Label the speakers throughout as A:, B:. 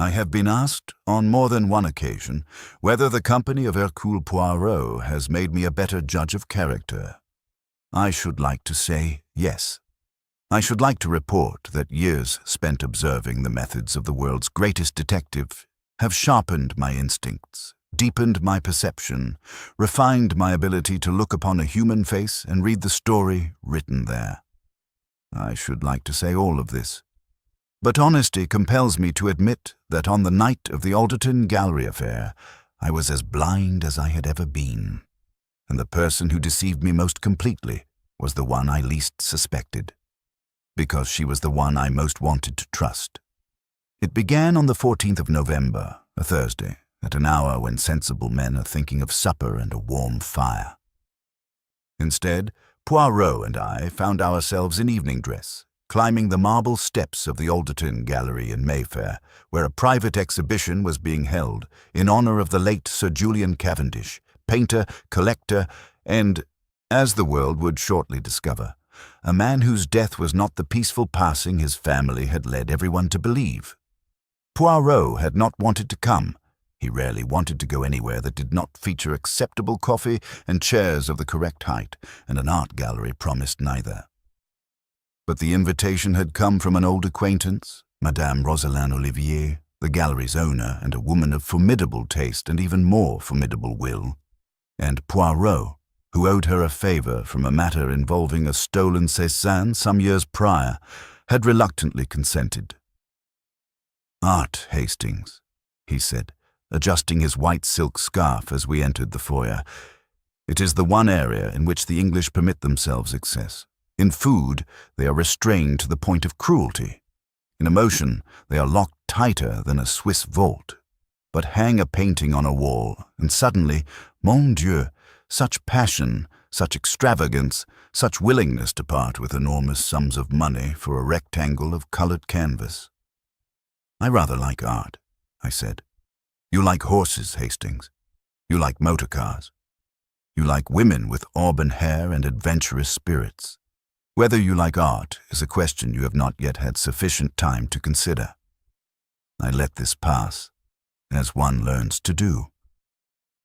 A: I have been asked, on more than one occasion, whether the company of Hercule Poirot has made me a better judge of character. I should like to say yes. I should like to report that years spent observing the methods of the world's greatest detective have sharpened my instincts, deepened my perception, refined my ability to look upon a human face and read the story written there. I should like to say all of this. But honesty compels me to admit that on the night of the Alderton Gallery affair, I was as blind as I had ever been, and the person who deceived me most completely was the one I least suspected, because she was the one I most wanted to trust. It began on the 14th of November, a Thursday, at an hour when sensible men are thinking of supper and a warm fire. Instead, Poirot and I found ourselves in evening dress, climbing the marble steps of the Alderton Gallery in Mayfair, where a private exhibition was being held in honor of the late Sir Julian Cavendish, painter, collector, and, as the world would shortly discover, a man whose death was not the peaceful passing his family had led everyone to believe. Poirot had not wanted to come. He rarely wanted to go anywhere that did not feature acceptable coffee and chairs of the correct height, and an art gallery promised neither. But the invitation had come from an old acquaintance, Madame Rosalyn Olivier, the gallery's owner and a woman of formidable taste and even more formidable will, and Poirot, who owed her a favor from a matter involving a stolen Cézanne some years prior, had reluctantly consented. "Art, Hastings," he said, adjusting his white silk scarf as we entered the foyer. "It is the one area in which the English permit themselves excess. In food, they are restrained to the point of cruelty. In emotion, they are locked tighter than a Swiss vault. But hang a painting on a wall, and suddenly, mon Dieu, such passion, such extravagance, such willingness to part with enormous sums of money for a rectangle of colored canvas." "I rather like art," I said. "You like horses, Hastings. You like motor cars. You like women with auburn hair and adventurous spirits. Whether you like art is a question you have not yet had sufficient time to consider." I let this pass, as one learns to do.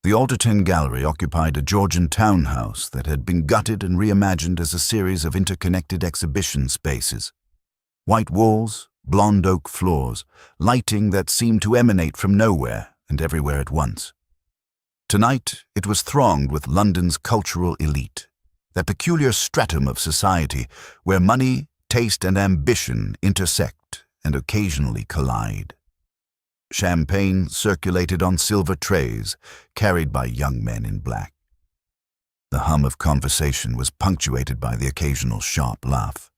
A: The Alderton Gallery occupied a Georgian townhouse that had been gutted and reimagined as a series of interconnected exhibition spaces. White walls, blonde oak floors, lighting that seemed to emanate from nowhere and everywhere at once. Tonight, it was thronged with London's cultural elite, that peculiar stratum of society where money, taste, and ambition intersect and occasionally collide. Champagne circulated on silver trays, carried by young men in black. The hum of conversation was punctuated by the occasional sharp laugh,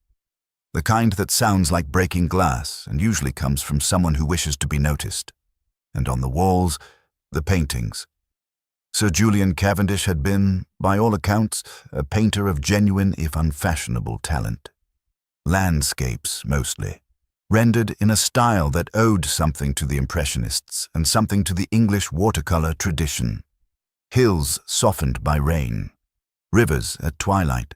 A: the kind that sounds like breaking glass and usually comes from someone who wishes to be noticed. And on the walls, the paintings. Sir Julian Cavendish had been, by all accounts, a painter of genuine if unfashionable talent. Landscapes, mostly, rendered in a style that owed something to the Impressionists and something to the English watercolor tradition. Hills softened by rain, rivers at twilight,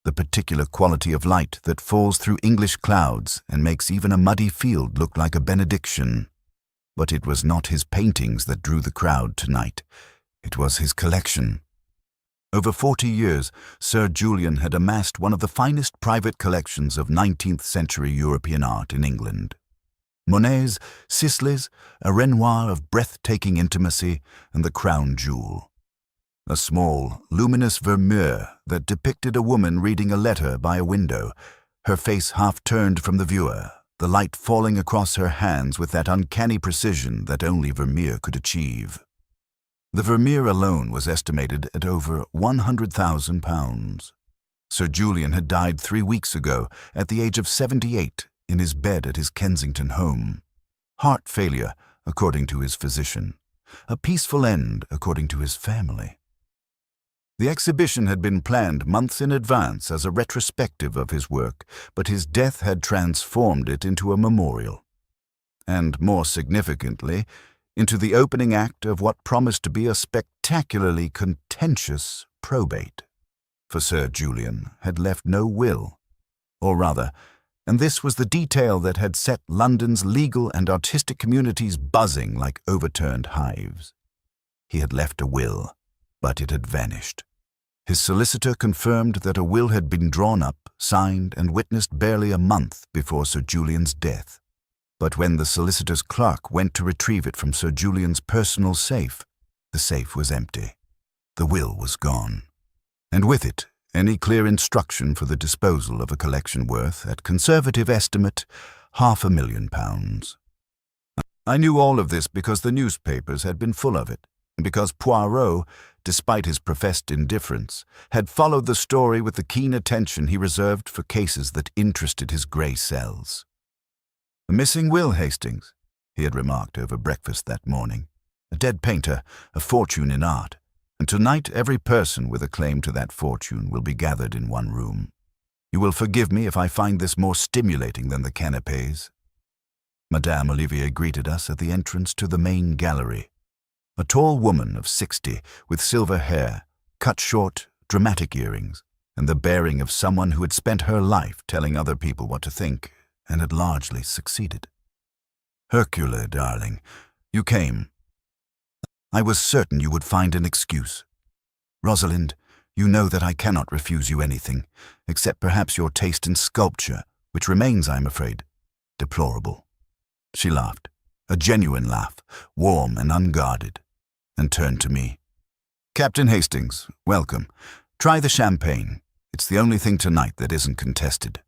A: the particular quality of light that falls through English clouds and makes even a muddy field look like a benediction. But it was not his paintings that drew the crowd tonight. It was his collection. Over 40 years, Sir Julian had amassed one of the finest private collections of 19th-century European art in England. Monets, Sisley's, a Renoir of breathtaking intimacy, and the crown jewel. A small, luminous Vermeer that depicted a woman reading a letter by a window, her face half turned from the viewer, the light falling across her hands with that uncanny precision that only Vermeer could achieve. The Vermeer alone was estimated at over £100,000. Sir Julian had died 3 weeks ago, at the age of 78, in his bed at his Kensington home. Heart failure, according to his physician. A peaceful end, according to his family. The exhibition had been planned months in advance as a retrospective of his work, but his death had transformed it into a memorial. And more significantly, into the opening act of what promised to be a spectacularly contentious probate. For Sir Julian had left no will, or rather, And this was the detail that had set London's legal and artistic communities buzzing like overturned hives. He had left a will, but it had vanished. His solicitor confirmed that a will had been drawn up, signed, and witnessed barely a month before Sir Julian's death. But when the solicitor's clerk went to retrieve it from Sir Julian's personal safe, the safe was empty. The will was gone. And with it, any clear instruction for the disposal of a collection worth, at conservative estimate, £500,000. I knew all of this because the newspapers had been full of it, and because Poirot, despite his professed indifference, had followed the story with the keen attention he reserved for cases that interested his grey cells. "A missing will, Hastings," he had remarked over breakfast that morning. "A dead painter, a fortune in art. And tonight every person with a claim to that fortune will be gathered in one room. You will forgive me if I find this more stimulating than the canapés." Madame Olivier greeted us at the entrance to the main gallery. A tall woman of 60, with silver hair, cut short, dramatic earrings, and the bearing of someone who had spent her life telling other people what to think, and had largely succeeded. "Hercule, darling, you came. I was certain you would find an excuse. Rosalind, you know that I cannot refuse you anything, except perhaps your taste in sculpture, which remains, I'm afraid, deplorable." She laughed, a genuine laugh, warm and unguarded, and turned to me. "Captain Hastings, welcome. Try the champagne. It's the only thing tonight that isn't contested."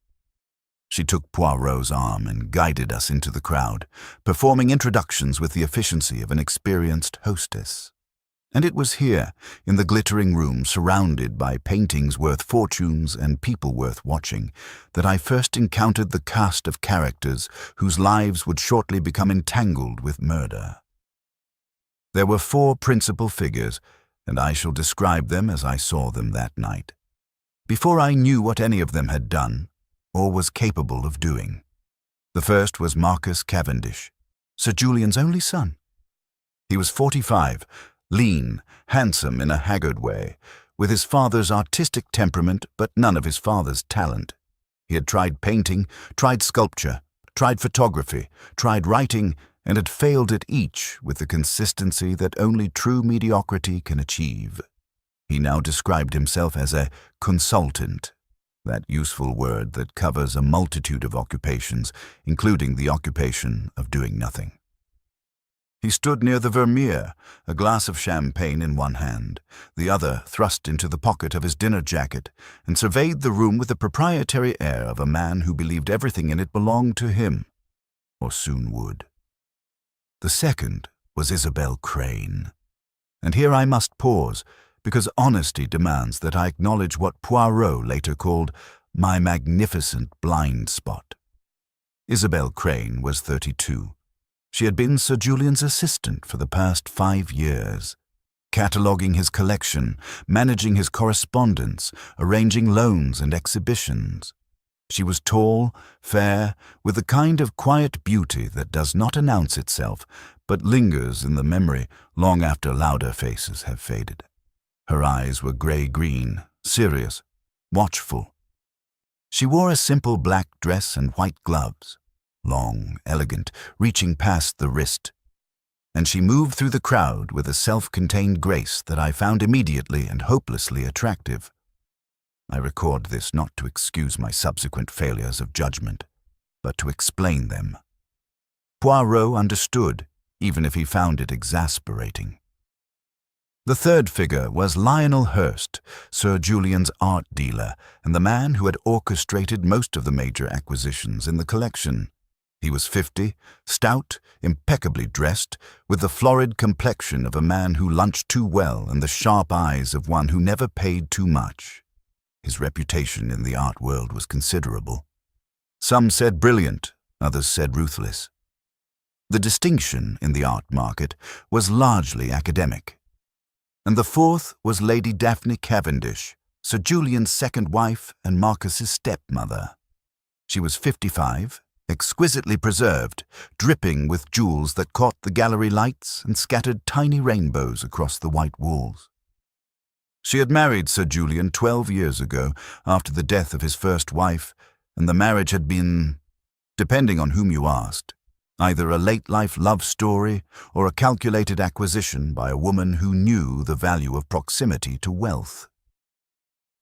A: She took Poirot's arm and guided us into the crowd, performing introductions with the efficiency of an experienced hostess. And it was here, in the glittering room surrounded by paintings worth fortunes and people worth watching, that I first encountered the cast of characters whose lives would shortly become entangled with murder. There were 4 principal figures, and I shall describe them as I saw them that night, before I knew what any of them had done, or was capable of doing. The first was Marcus Cavendish, Sir Julian's only son. He was 45, lean, handsome in a haggard way, with his father's artistic temperament but none of his father's talent. He had tried painting, tried sculpture, tried photography, tried writing, and had failed at each with the consistency that only true mediocrity can achieve. He now described himself as a consultant, that useful word that covers a multitude of occupations, including the occupation of doing nothing. He stood near the Vermeer, a glass of champagne in one hand, the other thrust into the pocket of his dinner jacket, and surveyed the room with the proprietary air of a man who believed everything in it belonged to him, or soon would. The second was Isabel Crane. And here I must pause, because honesty demands that I acknowledge what Poirot later called my magnificent blind spot. Isabel Crane was 32. She had been Sir Julian's assistant for the past 5 years, cataloguing his collection, managing his correspondence, arranging loans and exhibitions. She was tall, fair, with the kind of quiet beauty that does not announce itself, but lingers in the memory long after louder faces have faded. Her eyes were grey-green, serious, watchful. She wore a simple black dress and white gloves, long, elegant, reaching past the wrist, and she moved through the crowd with a self-contained grace that I found immediately and hopelessly attractive. I record this not to excuse my subsequent failures of judgment, but to explain them. Poirot understood, even if he found it exasperating. The third figure was Lionel Hurst, Sir Julian's art dealer, and the man who had orchestrated most of the major acquisitions in the collection. He was 50, stout, impeccably dressed, with the florid complexion of a man who lunched too well and the sharp eyes of one who never paid too much. His reputation in the art world was considerable. Some said brilliant, others said ruthless. The distinction in the art market was largely academic. And the fourth was Lady Daphne Cavendish, Sir Julian's second wife and Marcus's stepmother. She was 55, exquisitely preserved, dripping with jewels that caught the gallery lights and scattered tiny rainbows across the white walls. She had married Sir Julian 12 years ago, after the death of his first wife, and the marriage had been, depending on whom you asked, either a late-life love story or a calculated acquisition by a woman who knew the value of proximity to wealth.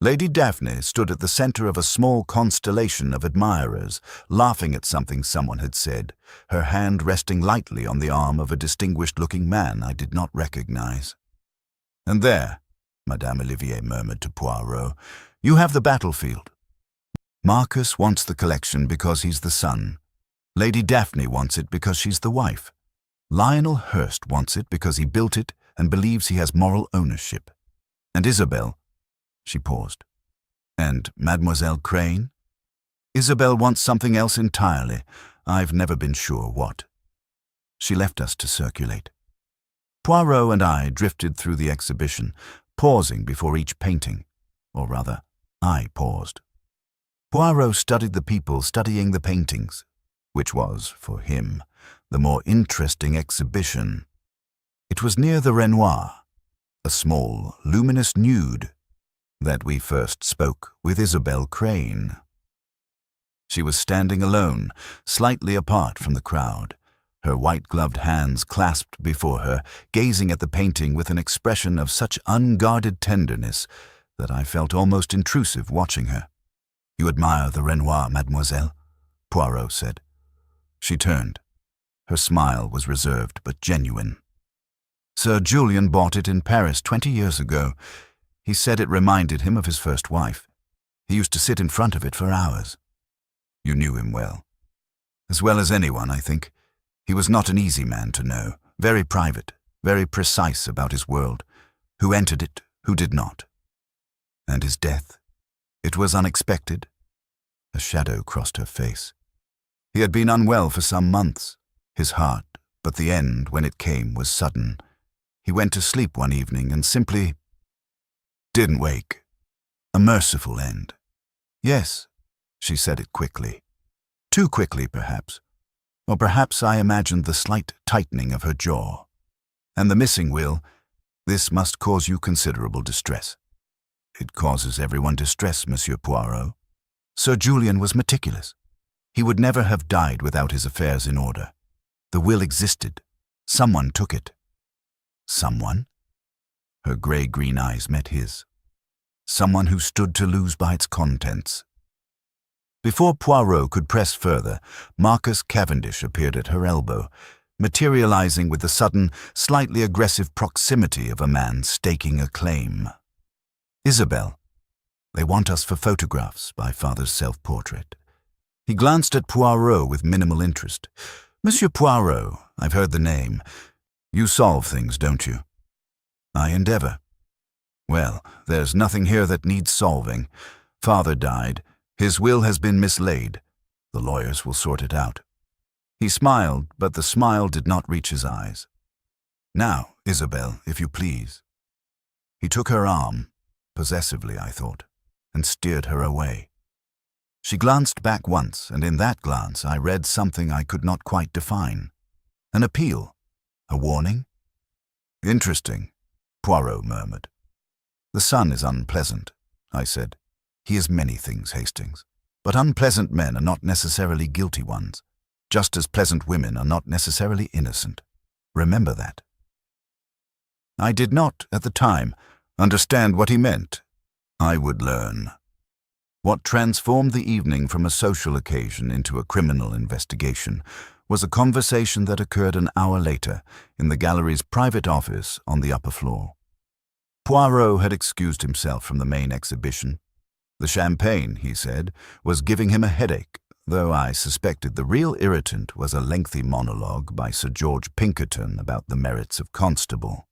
A: Lady Daphne stood at the center of a small constellation of admirers, laughing at something someone had said, her hand resting lightly on the arm of a distinguished-looking man I did not recognize. "And there," Madame Olivier murmured to Poirot, "you have the battlefield. Marcus wants the collection because he's the son. Lady Daphne wants it because she's the wife. Lionel Hurst wants it because he built it and believes he has moral ownership. And Isabel—" She paused. "And Mademoiselle Crane? Isabel wants something else entirely. I've never been sure what." She left us to circulate. Poirot and I drifted through the exhibition, pausing before each painting. Or rather, I paused. Poirot studied the people studying the paintings, which was, for him, the more interesting exhibition. It was near the Renoir, a small, luminous nude, that we first spoke with Isabel Crane. She was standing alone, slightly apart from the crowd, her white-gloved hands clasped before her, gazing at the painting with an expression of such unguarded tenderness that I felt almost intrusive watching her. "You admire the Renoir, mademoiselle?" Poirot said. She turned. Her smile was reserved but genuine. "Sir Julian bought it in Paris 20 years ago. He said it reminded him of his first wife. He used to sit in front of it for hours." "You knew him well." "As well as anyone, I think. He was not an easy man to know, very private, very precise about his world, who entered it, who did not. And his death, it was unexpected." A shadow crossed her face. "He had been unwell for some months, his heart, but the end, when it came, was sudden. He went to sleep one evening and simply didn't wake. A merciful end." "Yes," she said it quickly. Too quickly, perhaps. Or perhaps I imagined the slight tightening of her jaw. "And the missing will, this must cause you considerable distress." "It causes everyone distress, Monsieur Poirot. Sir Julian was meticulous. He would never have died without his affairs in order. The will existed. Someone took it." "Someone?" Her grey-green eyes met his. "Someone who stood to lose by its contents." Before Poirot could press further, Marcus Cavendish appeared at her elbow, materializing with the sudden, slightly aggressive proximity of a man staking a claim. "Isabel, they want us for photographs by father's self-portrait." He glanced at Poirot with minimal interest. "Monsieur Poirot, I've heard the name. You solve things, don't you?" "I endeavor." "Well, there's nothing here that needs solving. Father died. His will has been mislaid. The lawyers will sort it out." He smiled, but the smile did not reach his eyes. "Now, Isabel, if you please." He took her arm, possessively, I thought, and steered her away. She glanced back once, and in that glance I read something I could not quite define. An appeal? A warning? "Interesting," Poirot murmured. "The son is unpleasant," I said. "He is many things, Hastings. But unpleasant men are not necessarily guilty ones, just as pleasant women are not necessarily innocent. Remember that." I did not, at the time, understand what he meant. I would learn. What transformed the evening from a social occasion into a criminal investigation was a conversation that occurred an hour later in the gallery's private office on the upper floor. Poirot had excused himself from the main exhibition. The champagne, he said, was giving him a headache, though I suspected the real irritant was a lengthy monologue by Sir George Pinkerton about the merits of Constable.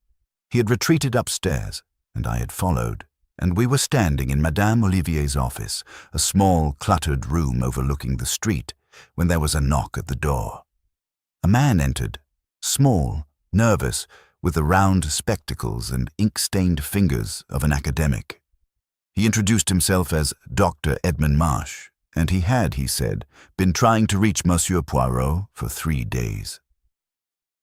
A: He had retreated upstairs, and I had followed, and we were standing in Madame Olivier's office, a small, cluttered room overlooking the street, when there was a knock at the door. A man entered, small, nervous, with the round spectacles and ink-stained fingers of an academic. He introduced himself as Dr. Edmund Marsh, and he had, he said, been trying to reach Monsieur Poirot for 3 days.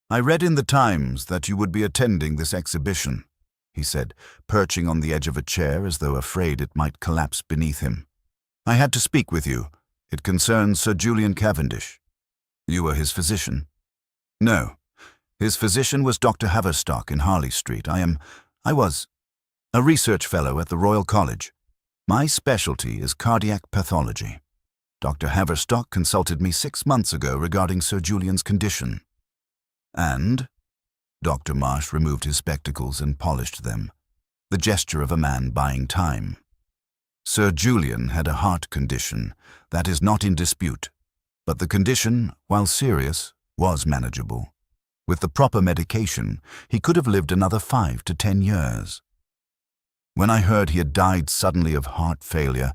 A: "I read in the Times that you would be attending this exhibition," he said, perching on the edge of a chair as though afraid it might collapse beneath him. "I had to speak with you. It concerns Sir Julian Cavendish. You were his physician? No. His physician was Dr. Haverstock in Harley Street. I was a research fellow at the Royal College. My specialty is cardiac pathology. Dr. Haverstock consulted me 6 months ago regarding Sir Julian's condition. And Dr. Marsh removed his spectacles and polished them, the gesture of a man buying time. Sir Julian had a heart condition. That is not in dispute. But the condition, while serious, was manageable. With the proper medication, he could have lived another 5 to 10 years. When I heard he had died suddenly of heart failure,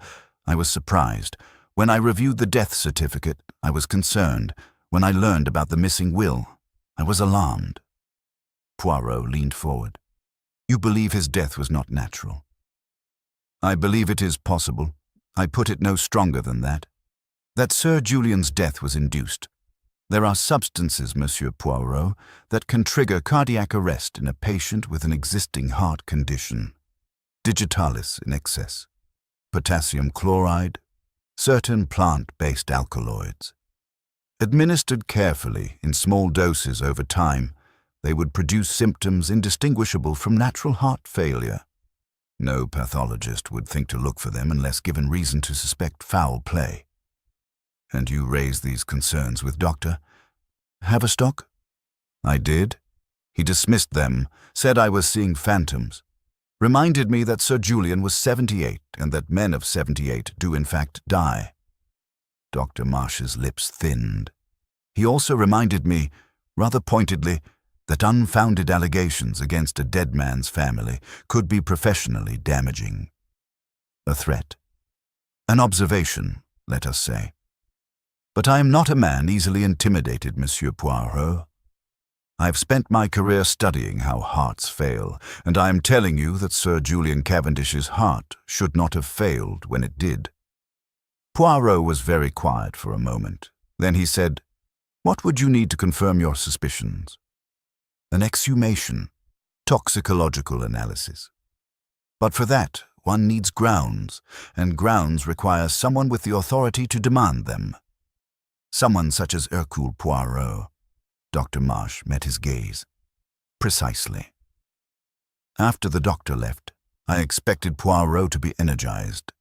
A: I was surprised. When I reviewed the death certificate, I was concerned. When I learned about the missing will, I was alarmed. Poirot leaned forward. You believe his death was not natural? I believe it is possible. I put it no stronger than that. That Sir Julian's death was induced. There are substances, Monsieur Poirot, that can trigger cardiac arrest in a patient with an existing heart condition. Digitalis in excess, potassium chloride, certain plant-based alkaloids. Administered carefully in small doses over time, they would produce symptoms indistinguishable from natural heart failure. No pathologist would think to look for them unless given reason to suspect foul play. And you raised these concerns with Dr. Haverstock? I did. He dismissed them, said I was seeing phantoms, reminded me that Sir Julian was 78 and that men of 78 do in fact die. Dr. Marsh's lips thinned. He also reminded me, rather pointedly, that unfounded allegations against a dead man's family could be professionally damaging. A threat. An observation, let us say. But I am not a man easily intimidated, Monsieur Poirot. I have spent my career studying how hearts fail, and I am telling you that Sir Julian Cavendish's heart should not have failed when it did. Poirot was very quiet for a moment. Then he said, What would you need to confirm your suspicions? An exhumation, toxicological analysis. But for that, one needs grounds, and grounds require someone with the authority to demand them. Someone such as Hercule Poirot. Dr. Marsh met his gaze. Precisely. After the doctor left, I expected Poirot to be energized.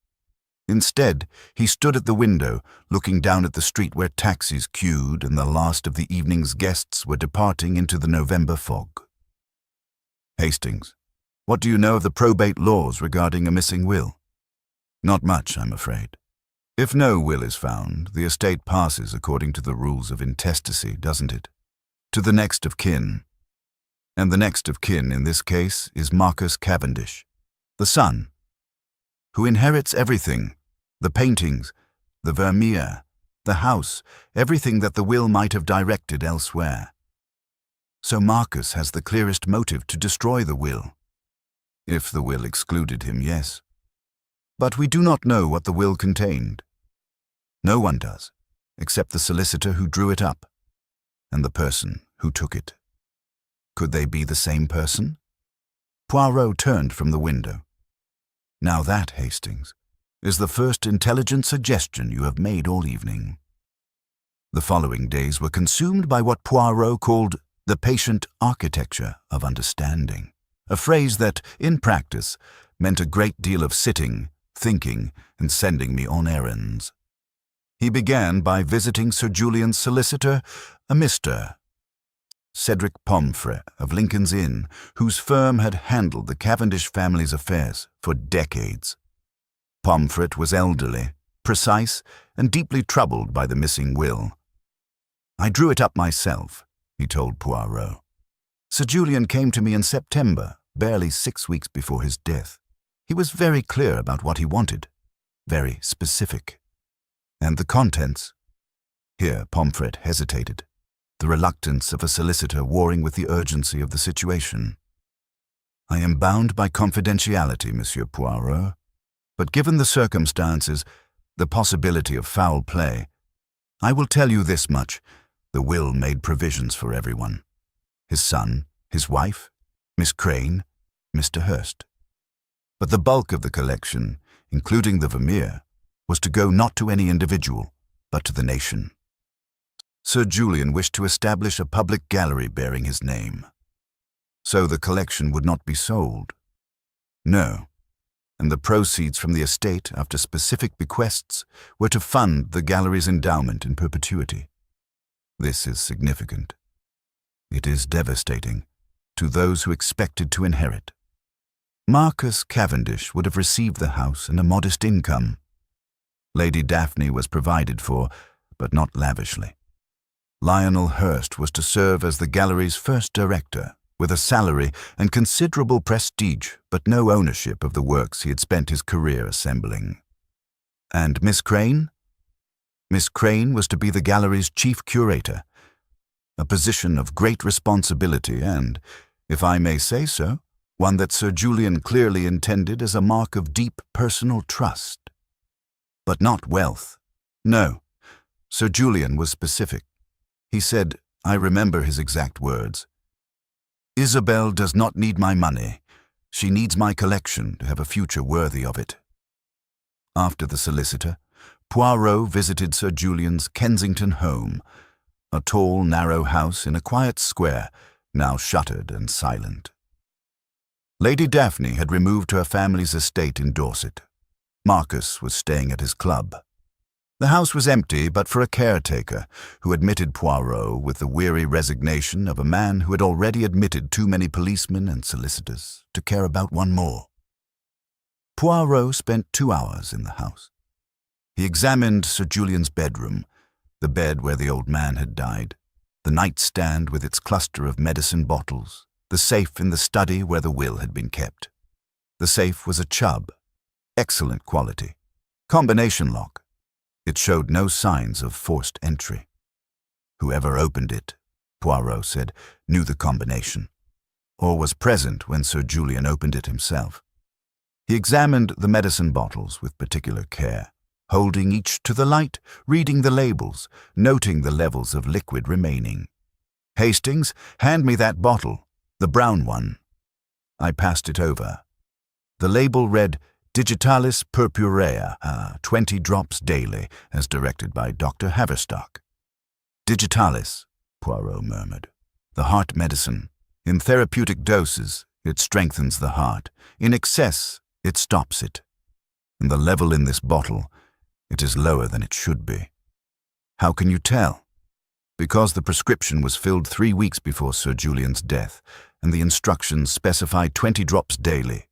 A: Instead, he stood at the window, looking down at the street where taxis queued and the last of the evening's guests were departing into the November fog. Hastings, what do you know of the probate laws regarding a missing will? Not much, I'm afraid. If no will is found, the estate passes according to the rules of intestacy, doesn't it? To the next of kin. And the next of kin in this case is Marcus Cavendish, the son, who inherits everything, the paintings, the Vermeer, the house, everything that the will might have directed elsewhere. So Marcus has the clearest motive to destroy the will. If the will excluded him, yes. But we do not know what the will contained. No one does, except the solicitor who drew it up, and the person who took it. Could they be the same person? Poirot turned from the window. Now that, Hastings, is the first intelligent suggestion you have made all evening. The following days were consumed by what Poirot called the patient architecture of understanding, a phrase that, in practice, meant a great deal of sitting, thinking, and sending me on errands. He began by visiting Sir Julian's solicitor, a Mr. Cedric Pomfret of Lincoln's Inn, whose firm had handled the Cavendish family's affairs for decades. Pomfret was elderly, precise, and deeply troubled by the missing will. I drew it up myself, he told Poirot. Sir Julian came to me in September, barely 6 weeks before his death. He was very clear about what he wanted, very specific. And the contents? Here Pomfret hesitated, the reluctance of a solicitor warring with the urgency of the situation. I am bound by confidentiality, Monsieur Poirot, but given the circumstances, the possibility of foul play, I will tell you this much. The will made provisions for everyone. His son, his wife, Miss Crane, Mr. Hurst. But the bulk of the collection, including the Vermeer, was to go not to any individual, but to the nation. Sir Julian wished to establish a public gallery bearing his name. So the collection would not be sold. No, and the proceeds from the estate, after specific bequests, were to fund the gallery's endowment in perpetuity. This is significant. It is devastating to those who expected to inherit. Marcus Cavendish would have received the house and a modest income. Lady Daphne was provided for, but not lavishly. Lionel Hurst was to serve as the gallery's first director, with a salary and considerable prestige, but no ownership of the works he had spent his career assembling. And Miss Crane? Miss Crane was to be the gallery's chief curator, a position of great responsibility and, if I may say so, one that Sir Julian clearly intended as a mark of deep personal trust. But not wealth. No, Sir Julian was specific. He said, I remember his exact words, "Isabel does not need my money. She needs my collection to have a future worthy of it." After the solicitor, Poirot visited Sir Julian's Kensington home, a tall, narrow house in a quiet square, now shuttered and silent. Lady Daphne had removed to her family's estate in Dorset. Marcus was staying at his club. The house was empty but for a caretaker, who admitted Poirot with the weary resignation of a man who had already admitted too many policemen and solicitors to care about one more. Poirot spent 2 hours in the house. He examined Sir Julian's bedroom, the bed where the old man had died, the nightstand with its cluster of medicine bottles, the safe in the study where the will had been kept. The safe was a Chubb, excellent quality, combination lock. It showed no signs of forced entry. Whoever opened it, Poirot said, knew the combination, or was present when Sir Julian opened it himself. He examined the medicine bottles with particular care, holding each to the light, reading the labels, noting the levels of liquid remaining. "Hastings, hand me that bottle, the brown one." I passed it over. The label read, Digitalis purpurea, 20 drops daily, as directed by Dr. Haverstock. Digitalis, Poirot murmured. The heart medicine. In therapeutic doses, it strengthens the heart. In excess, it stops it. And the level in this bottle, it is lower than it should be. How can you tell? Because the prescription was filled 3 weeks before Sir Julian's death, and the instructions specified 20 drops daily.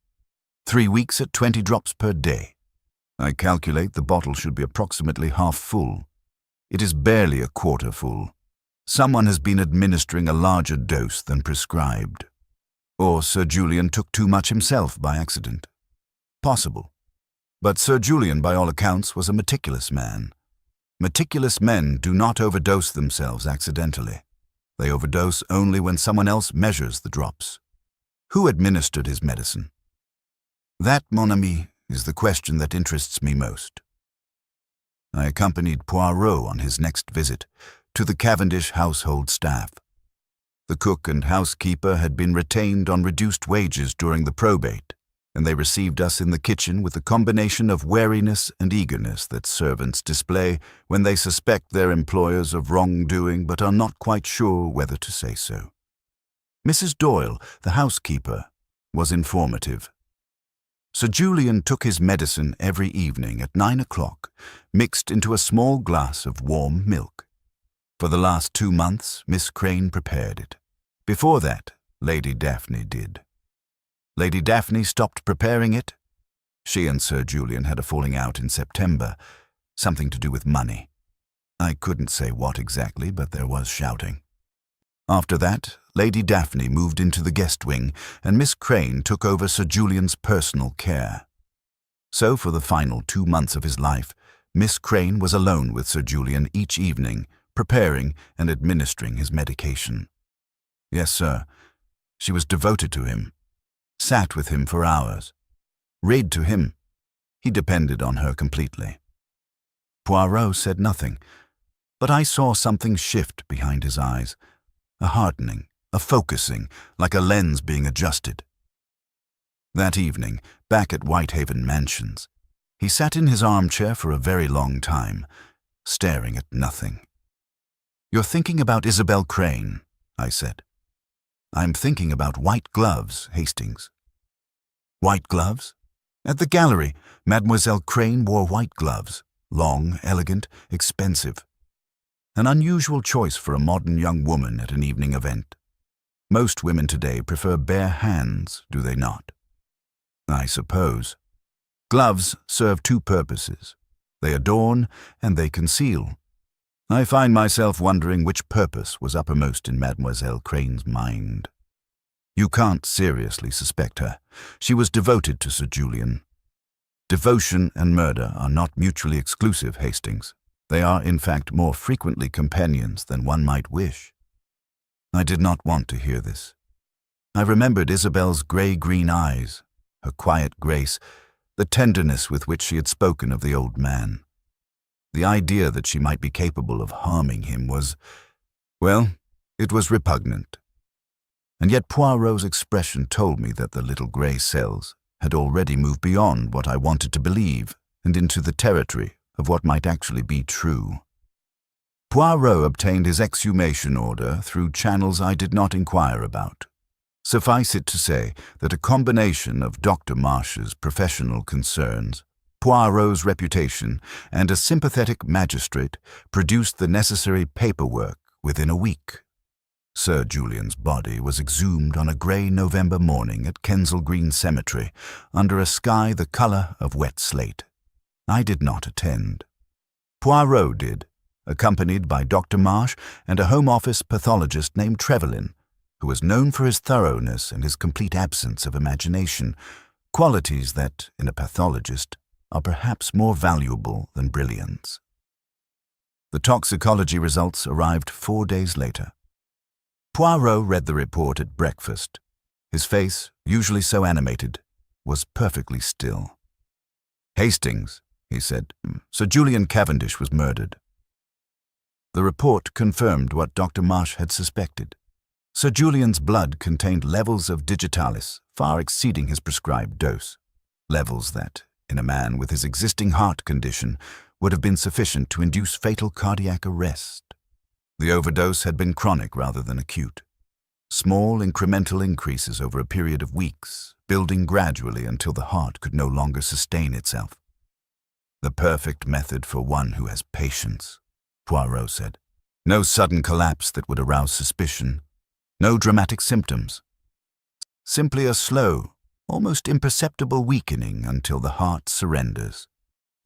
A: 3 weeks at 20 drops per day. I calculate the bottle should be approximately half full. It is barely a quarter full. Someone has been administering a larger dose than prescribed. Or Sir Julian took too much himself by accident. Possible. But Sir Julian, by all accounts, was a meticulous man. Meticulous men do not overdose themselves accidentally. They overdose only when someone else measures the drops. Who administered his medicine? That, mon ami, is the question that interests me most. I accompanied Poirot on his next visit to the Cavendish household staff. The cook and housekeeper had been retained on reduced wages during the probate, and they received us in the kitchen with the combination of wariness and eagerness that servants display when they suspect their employers of wrongdoing but are not quite sure whether to say so. Mrs. Doyle, the housekeeper, was informative. Sir Julian took his medicine every evening at 9 o'clock, mixed into a small glass of warm milk. For the last 2 months, Miss Crane prepared it. Before that, Lady Daphne did. Lady Daphne stopped preparing it. She and Sir Julian had a falling out in September, something to do with money. I couldn't say what exactly, but there was shouting. After that, Lady Daphne moved into the guest wing, and Miss Crane took over Sir Julian's personal care. So for the final 2 months of his life, Miss Crane was alone with Sir Julian each evening, preparing and administering his medication. Yes, sir, she was devoted to him, sat with him for hours, read to him. He depended on her completely. Poirot said nothing, but I saw something shift behind his eyes, a hardening, a focusing, like a lens being adjusted. That evening, back at Whitehaven Mansions, he sat in his armchair for a very long time, staring at nothing. "You're thinking about Isabel Crane," I said. "I'm thinking about white gloves, Hastings." "White gloves?" "At the gallery, Mademoiselle Crane wore white gloves. Long, elegant, expensive. An unusual choice for a modern young woman at an evening event. Most women today prefer bare hands, do they not?" "I suppose. Gloves serve two purposes. They adorn and they conceal. I find myself wondering which purpose was uppermost in Mademoiselle Crane's mind. You can't seriously suspect her. She was devoted to Sir Julian. Devotion and murder are not mutually exclusive, Hastings. They are, in fact, more frequently companions than one might wish." I did not want to hear this. I remembered Isabel's grey-green eyes, her quiet grace, the tenderness with which she had spoken of the old man. The idea that she might be capable of harming him was, well, it was repugnant. And yet Poirot's expression told me that the little grey cells had already moved beyond what I wanted to believe and into the territory of what might actually be true. Poirot obtained his exhumation order through channels I did not inquire about. Suffice it to say that a combination of Dr. Marsh's professional concerns, Poirot's reputation, and a sympathetic magistrate produced the necessary paperwork within a week. Sir Julian's body was exhumed on a grey November morning at Kensal Green Cemetery, under a sky the colour of wet slate. I did not attend. Poirot did, accompanied by Dr. Marsh and a Home Office pathologist named Trevelyan, who was known for his thoroughness and his complete absence of imagination, qualities that, in a pathologist, are perhaps more valuable than brilliance. The toxicology results arrived 4 days later. Poirot read the report at breakfast. His face, usually so animated, was perfectly still. "Hastings," he said, "Sir Julian Cavendish was murdered." The report confirmed what Dr. Marsh had suspected. Sir Julian's blood contained levels of digitalis far exceeding his prescribed dose, levels that, in a man with his existing heart condition, would have been sufficient to induce fatal cardiac arrest. The overdose had been chronic rather than acute. Small incremental increases over a period of weeks, building gradually until the heart could no longer sustain itself. "The perfect method for one who has patience," Poirot said. "No sudden collapse that would arouse suspicion. No dramatic symptoms. Simply a slow, almost imperceptible weakening until the heart surrenders.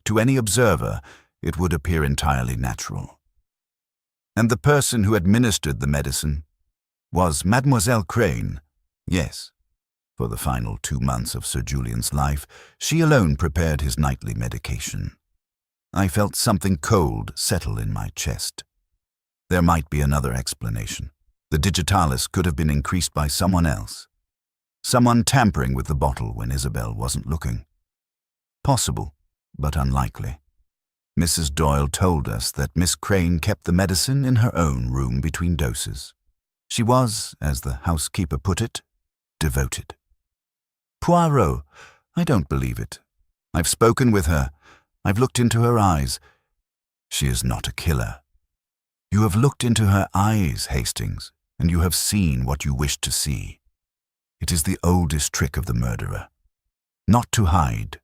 A: To any observer, it would appear entirely natural. And the person who administered the medicine was Mademoiselle Crane. Yes, for the final 2 months of Sir Julian's life, she alone prepared his nightly medication. I felt something cold settle in my chest. There might be another explanation. The digitalis could have been increased by someone else. Someone tampering with the bottle when Isabel wasn't looking. Possible, but unlikely. Mrs. Doyle told us that Miss Crane kept the medicine in her own room between doses. She was, as the housekeeper put it, devoted. Poirot, I don't believe it. I've spoken with her. I've looked into her eyes. She is not a killer. You have looked into her eyes, Hastings, and you have seen what you wished to see. It is the oldest trick of the murderer. Not to hide,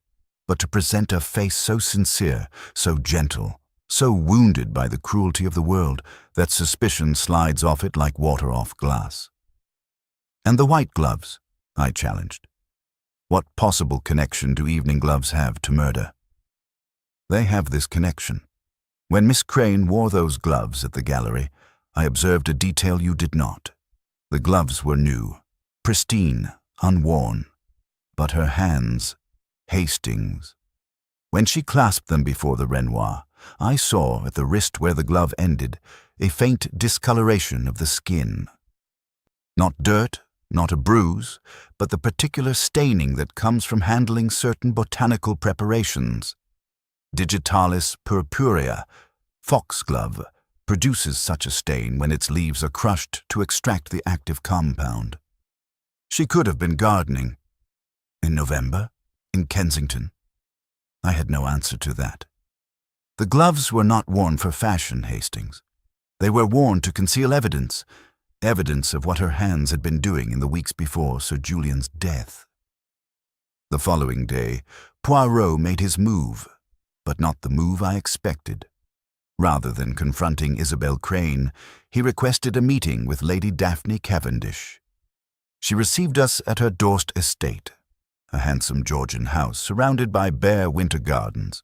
A: but to present a face so sincere, so gentle, so wounded by the cruelty of the world that suspicion slides off it like water off glass. "And the white gloves?" I challenged. "What possible connection do evening gloves have to murder?" "They have this connection. When Miss Crane wore those gloves at the gallery, I observed a detail you did not. The gloves were new, pristine, unworn, but her hands, Hastings. When she clasped them before the Renoir, I saw, at the wrist where the glove ended, a faint discoloration of the skin. Not dirt, not a bruise, but the particular staining that comes from handling certain botanical preparations. Digitalis purpurea, foxglove, produces such a stain when its leaves are crushed to extract the active compound. She could have been gardening. In November? In Kensington? I had no answer to that. The gloves were not worn for fashion, Hastings. They were worn to conceal evidence of what her hands had been doing in the weeks before Sir Julian's death. The following day, Poirot made his move, but not the move I expected. Rather than confronting Isabel Crane, he requested a meeting with Lady Daphne Cavendish. She received us at her Dorset estate, a handsome Georgian house surrounded by bare winter gardens,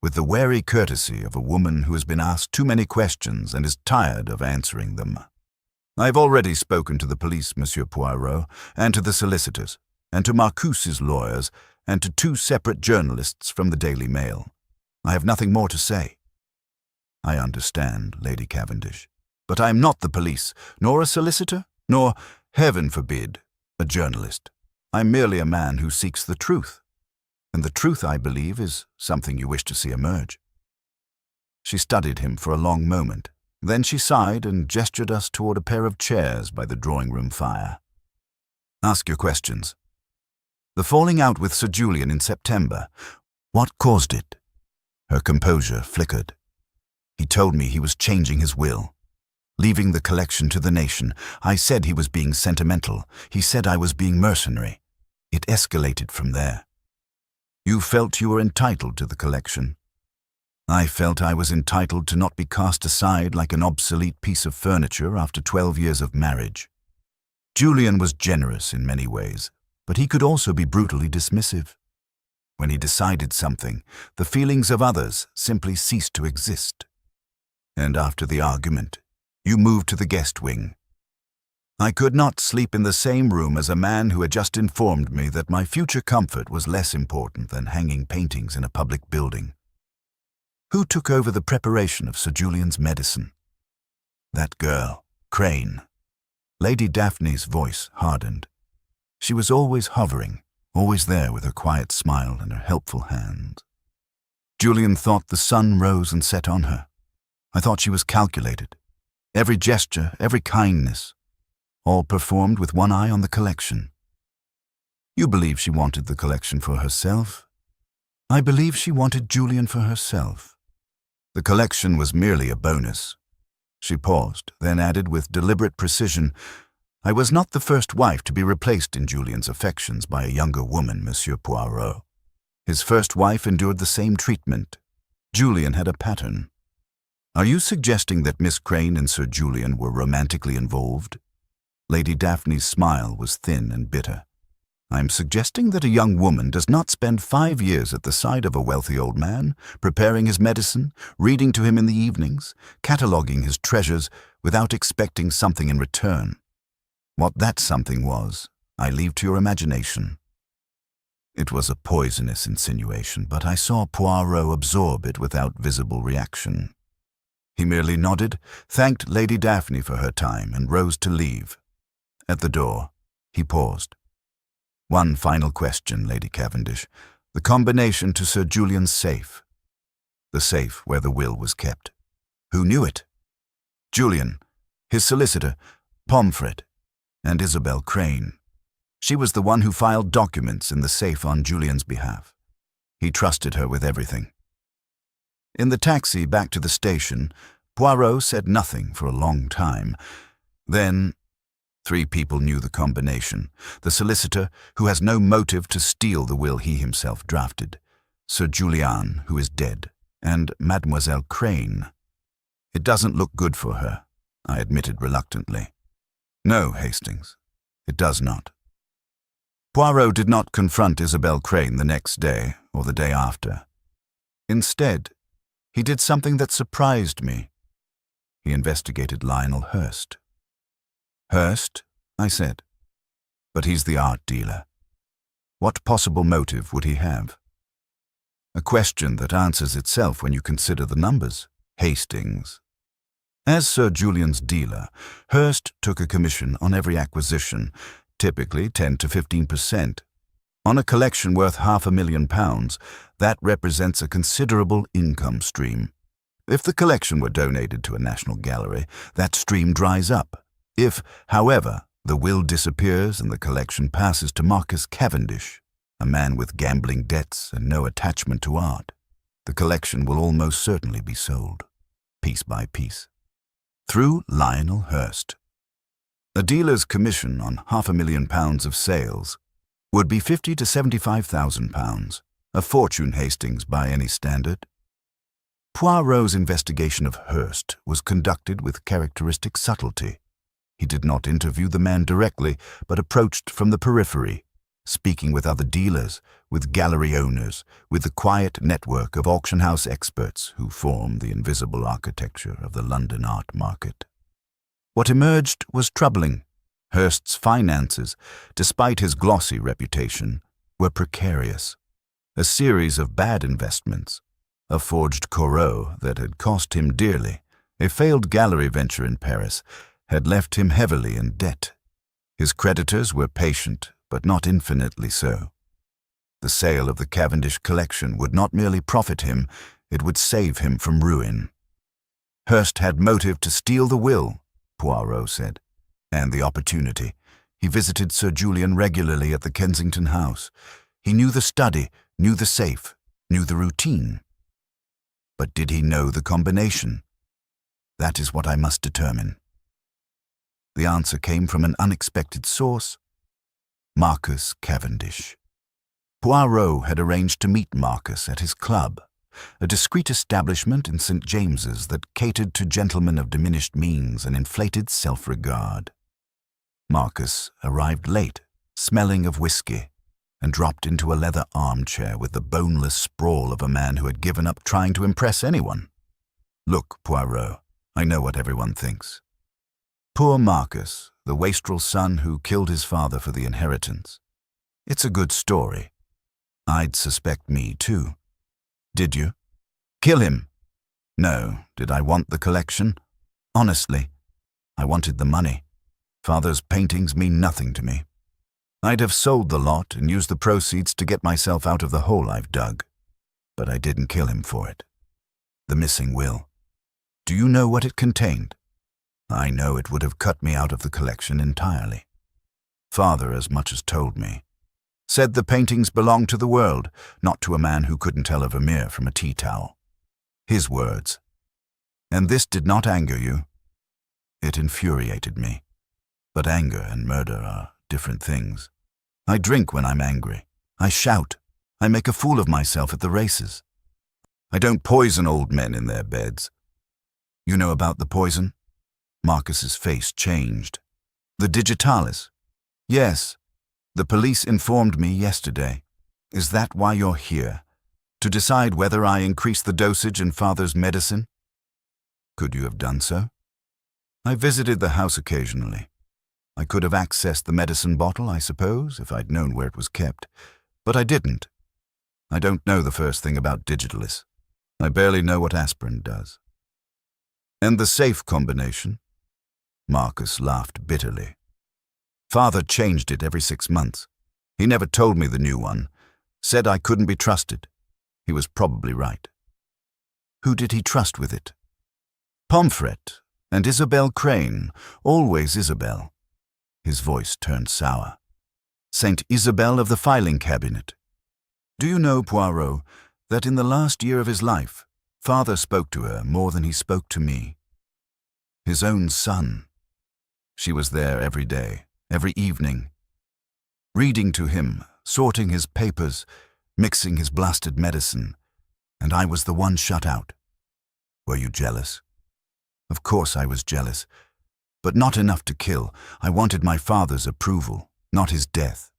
A: with the wary courtesy of a woman who has been asked too many questions and is tired of answering them. I have already spoken to the police, Monsieur Poirot, and to the solicitors, and to Marcousse's lawyers, and to 2 separate journalists from the Daily Mail. I have nothing more to say. I understand, Lady Cavendish, but I am not the police, nor a solicitor, nor, heaven forbid, a journalist. I am merely a man who seeks the truth, and the truth, I believe, is something you wish to see emerge. She studied him for a long moment. Then she sighed and gestured us toward a pair of chairs by the drawing-room fire. Ask your questions. The falling out with Sir Julian in September, what caused it? Her composure flickered. He told me he was changing his will, leaving the collection to the nation. I said he was being sentimental. He said I was being mercenary. It escalated from there. You felt you were entitled to the collection. I felt I was entitled to not be cast aside like an obsolete piece of furniture after 12 years of marriage. Julian was generous in many ways, but he could also be brutally dismissive. When he decided something, the feelings of others simply ceased to exist. And after the argument, you moved to the guest wing. I could not sleep in the same room as a man who had just informed me that my future comfort was less important than hanging paintings in a public building. Who took over the preparation of Sir Julian's medicine? That girl, Crane. Lady Daphne's voice hardened. She was always hovering, always there with her quiet smile and her helpful hands. Julian thought the sun rose and set on her. I thought she was calculated. Every gesture, every kindness, all performed with one eye on the collection. You believe she wanted the collection for herself? I believe she wanted Julian for herself. The collection was merely a bonus. She paused, then added with deliberate precision, I was not the first wife to be replaced in Julian's affections by a younger woman, Monsieur Poirot. His first wife endured the same treatment. Julian had a pattern. Are you suggesting that Miss Crane and Sir Julian were romantically involved? Lady Daphne's smile was thin and bitter. I am suggesting that a young woman does not spend 5 years at the side of a wealthy old man, preparing his medicine, reading to him in the evenings, cataloguing his treasures without expecting something in return. What that something was, I leave to your imagination. It was a poisonous insinuation, but I saw Poirot absorb it without visible reaction. He merely nodded, thanked Lady Daphne for her time, and rose to leave. At the door, he paused. One final question, Lady Cavendish. The combination to Sir Julian's safe. The safe where the will was kept. Who knew it? Julian, his solicitor, Pomfret, and Isabel Crane. She was the one who filed documents in the safe on Julian's behalf. He trusted her with everything. In the taxi back to the station, Poirot said nothing for a long time. Then 3 people knew the combination. The solicitor, who has no motive to steal the will he himself drafted. Sir Julian, who is dead. And Mademoiselle Crane. It doesn't look good for her, I admitted reluctantly. No, Hastings, it does not. Poirot did not confront Isabel Crane the next day or the day after. Instead, he did something that surprised me. He investigated Lionel Hurst. Hurst, I said. But he's the art dealer. What possible motive would he have? A question that answers itself when you consider the numbers. Hastings. As Sir Julian's dealer, Hurst took a commission on every acquisition, typically 10 to 15%. On a collection worth £500,000, that represents a considerable income stream. If the collection were donated to a national gallery, that stream dries up. If, however, the will disappears and the collection passes to Marcus Cavendish, a man with gambling debts and no attachment to art, the collection will almost certainly be sold, piece by piece, through Lionel Hurst. A dealer's commission on £500,000 of sales would be £50,000 to £75,000, a fortune, Hastings, by any standard. Poirot's investigation of Hurst was conducted with characteristic subtlety. He did not interview the man directly, but approached from the periphery, speaking with other dealers, with gallery owners, with the quiet network of auction house experts who form the invisible architecture of the London art market. What emerged was troubling. Hurst's finances, despite his glossy reputation, were precarious. A series of bad investments, a forged Corot that had cost him dearly, a failed gallery venture in Paris, had left him heavily in debt. His creditors were patient, but not infinitely so. The sale of the Cavendish collection would not merely profit him, it would save him from ruin. Hurst had motive to steal the will, Poirot said, and the opportunity. He visited Sir Julian regularly at the Kensington house. He knew the study, knew the safe, knew the routine. But did he know the combination? That is what I must determine. The answer came from an unexpected source: Marcus Cavendish. Poirot had arranged to meet Marcus at his club, a discreet establishment in St. James's that catered to gentlemen of diminished means and inflated self-regard. Marcus arrived late, smelling of whiskey, and dropped into a leather armchair with the boneless sprawl of a man who had given up trying to impress anyone. "Look, Poirot, I know what everyone thinks. Poor Marcus, the wastrel son who killed his father for the inheritance. It's a good story. I'd suspect me too. Did you? Kill him? No. Did I want the collection? Honestly, I wanted the money. Father's paintings mean nothing to me. I'd have sold the lot and used the proceeds to get myself out of the hole I've dug. But I didn't kill him for it. The missing will. Do you know what it contained? I know it would have cut me out of the collection entirely. Father as much as told me. Said the paintings belonged to the world, not to a man who couldn't tell a Vermeer from a tea towel. His words. And this did not anger you? It infuriated me. But anger and murder are different things. I drink when I'm angry. I shout. I make a fool of myself at the races. I don't poison old men in their beds. You know about the poison? Marcus's face changed. The digitalis? Yes. The police informed me yesterday. Is that why you're here? To decide whether I increase the dosage in Father's medicine? Could you have done so? I visited the house occasionally. I could have accessed the medicine bottle, I suppose, if I'd known where it was kept. But I didn't. I don't know the first thing about digitalis. I barely know what aspirin does. And the safe combination? Marcus laughed bitterly. Father changed it every 6 months. He never told me the new one. Said I couldn't be trusted. He was probably right. Who did he trust with it? Pomfret and Isabel Crane, always Isabel. His voice turned sour. Saint Isabel of the filing cabinet. Do you know, Poirot, that in the last year of his life, Father spoke to her more than he spoke to me? His own son. She was there every day, every evening, reading to him, sorting his papers, mixing his blasted medicine, and I was the one shut out. Were you jealous? Of course I was jealous, but not enough to kill. I wanted my father's approval, not his death.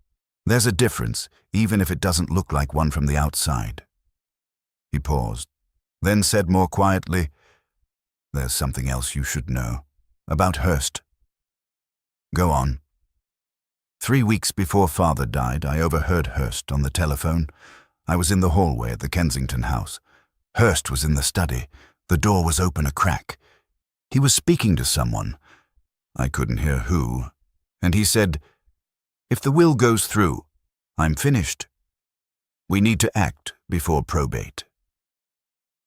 A: There's a difference, even if it doesn't look like one from the outside. He paused, then said more quietly, There's something else you should know, about Hurst. Go on. 3 weeks before Father died, I overheard Hurst on the telephone. I was in the hallway at the Kensington house. Hurst was in the study. The door was open a crack. He was speaking to someone. I couldn't hear who. And he said, If the will goes through, I'm finished. We need to act before probate.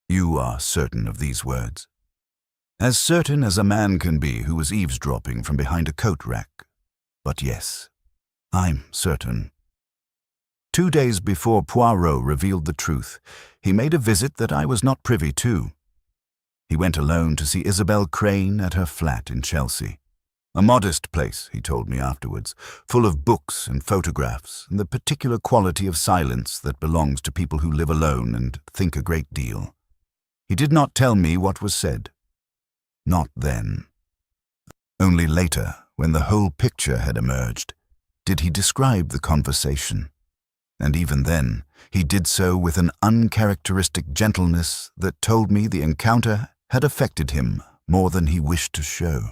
A: You are certain of these words? As certain as a man can be who was eavesdropping from behind a coat rack. But yes, I'm certain. 2 days before Poirot revealed the truth, he made a visit that I was not privy to. He went alone to see Isabel Crane at her flat in Chelsea. A modest place, he told me afterwards, full of books and photographs and the particular quality of silence that belongs to people who live alone and think a great deal. He did not tell me what was said. Not then. Only later, when the whole picture had emerged, did he describe the conversation. And even then, he did so with an uncharacteristic gentleness that told me the encounter had affected him more than he wished to show.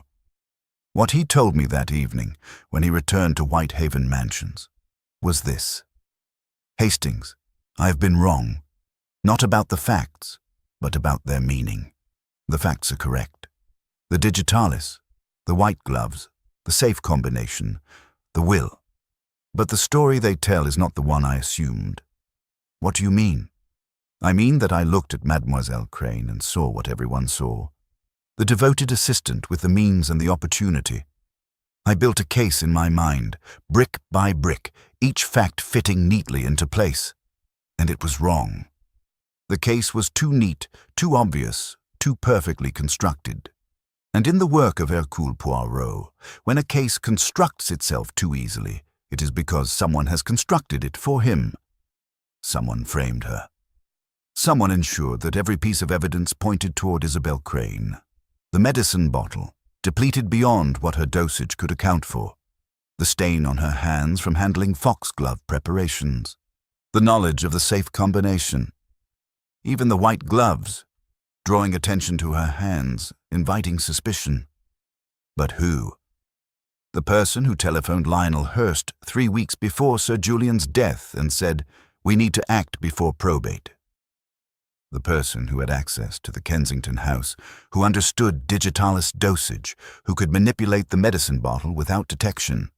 A: What he told me that evening, when he returned to Whitehaven Mansions, was this: "Hastings, I have been wrong, not about the facts, but about their meaning. The facts are correct. The digitalis, the white gloves, the safe combination, the will. But the story they tell is not the one I assumed." "What do you mean?" "I mean that I looked at Mademoiselle Crane and saw what everyone saw. The devoted assistant with the means and the opportunity. I built a case in my mind, brick by brick, each fact fitting neatly into place. And it was wrong. The case was too neat, too obvious, too perfectly constructed. And in the work of Hercule Poirot, when a case constructs itself too easily, it is because someone has constructed it for him. Someone framed her. Someone ensured that every piece of evidence pointed toward Isabel Crane. The medicine bottle, depleted beyond what her dosage could account for. The stain on her hands from handling foxglove preparations. The knowledge of the safe combination. Even the white gloves, drawing attention to her hands, inviting suspicion. But who? The person who telephoned Lionel Hurst 3 weeks before Sir Julian's death and said, "We need to act before probate." The person who had access to the Kensington house, who understood digitalis dosage, who could manipulate the medicine bottle without detection.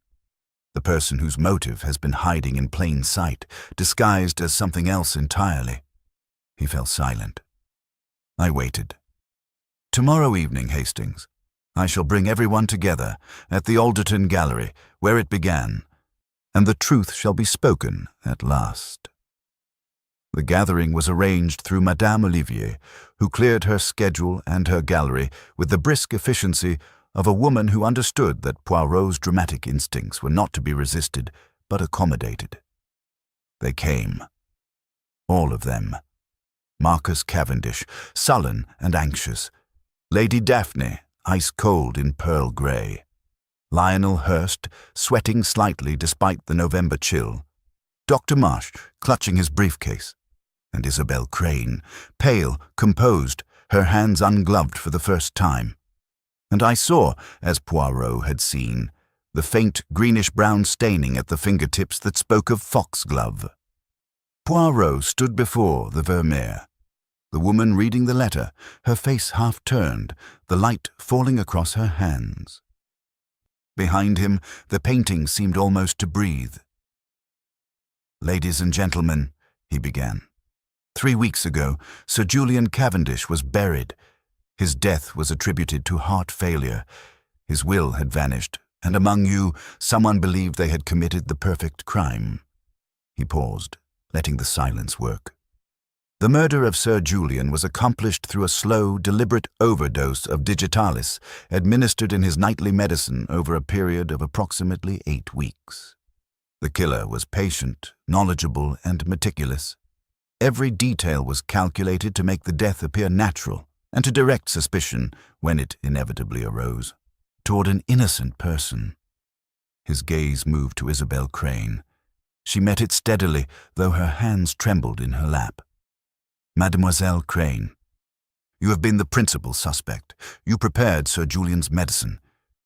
A: The person whose motive has been hiding in plain sight, disguised as something else entirely. He fell silent. I waited. "Tomorrow evening, Hastings, I shall bring everyone together at the Alderton Gallery, where it began, and the truth shall be spoken at last." The gathering was arranged through Madame Olivier, who cleared her schedule and her gallery with the brisk efficiency of a woman who understood that Poirot's dramatic instincts were not to be resisted, but accommodated. They came. All of them. Marcus Cavendish, sullen and anxious. Lady Daphne, ice-cold in pearl grey. Lionel Hurst, sweating slightly despite the November chill. Dr. Marsh, clutching his briefcase. And Isabel Crane, pale, composed, her hands ungloved for the first time. And I saw, as Poirot had seen, the faint greenish-brown staining at the fingertips that spoke of foxglove. Poirot stood before the Vermeer, the woman reading the letter, her face half-turned, the light falling across her hands. Behind him, the painting seemed almost to breathe. "Ladies and gentlemen," he began. 3 weeks ago, Sir Julian Cavendish was buried. His death was attributed to heart failure. His will had vanished, and among you, someone believed they had committed the perfect crime. He paused, letting the silence work. The murder of Sir Julian was accomplished through a slow, deliberate overdose of digitalis, administered in his nightly medicine over a period of approximately 8 weeks. The killer was patient, knowledgeable, and meticulous. Every detail was calculated to make the death appear natural and to direct suspicion, when it inevitably arose, toward an innocent person. His gaze moved to Isabel Crane. She met it steadily, though her hands trembled in her lap. "Mademoiselle Crane, you have been the principal suspect. You prepared Sir Julian's medicine.